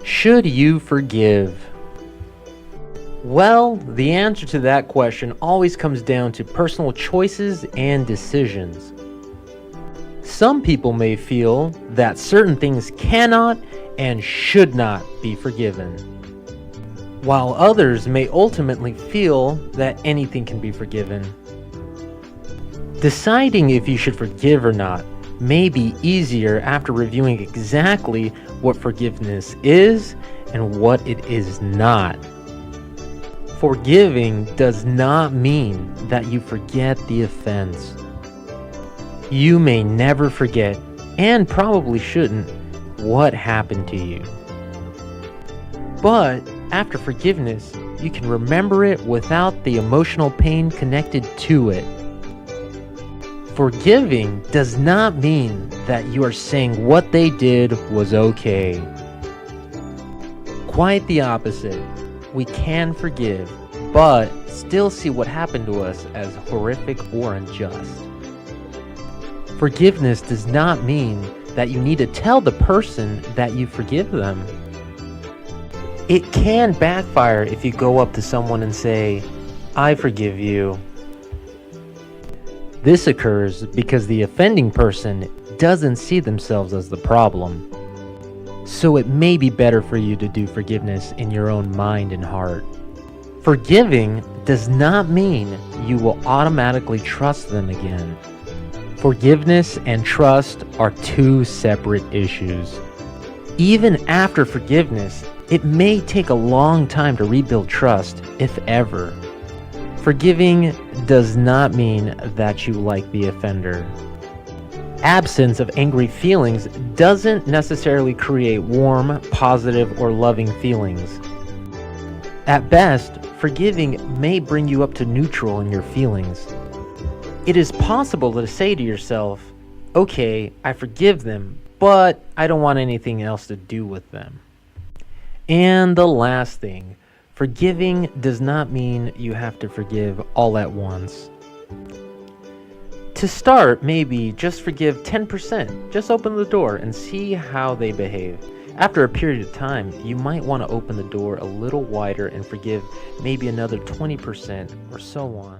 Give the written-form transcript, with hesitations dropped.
Should you forgive? Well, the answer to that question always comes down to personal choices and decisions. Some people may feel that certain things cannot and should not be forgiven, while others may ultimately feel that anything can be forgiven. Deciding if you should forgive or not may be easier after reviewing exactly what forgiveness is and what it is not. Forgiving does not mean that you forget the offense. You may never forget, and probably shouldn't, what happened to you. But after forgiveness, you can remember it without the emotional pain connected to it. Forgiving does not mean that you are saying what they did was okay. Quite the opposite. We can forgive, but still see what happened to us as horrific or unjust. Forgiveness does not mean that you need to tell the person that you forgive them. It can backfire if you go up to someone and say, "I forgive you." This occurs because the offending person doesn't see themselves as the problem. So it may be better for you to do forgiveness in your own mind and heart. Forgiving does not mean you will automatically trust them again. Forgiveness and trust are two separate issues. Even after forgiveness, it may take a long time to rebuild trust, if ever. Forgiving does not mean that you like the offender. Absence of angry feelings doesn't necessarily create warm, positive, or loving feelings. At best, forgiving may bring you up to neutral in your feelings. It is possible to say to yourself, "Okay, I forgive them, but I don't want anything else to do with them." And the last thing, forgiving does not mean you have to forgive all at once. To start, maybe just forgive 10%. Just open the door and see how they behave. After a period of time, you might want to open the door a little wider and forgive maybe another 20% or so on.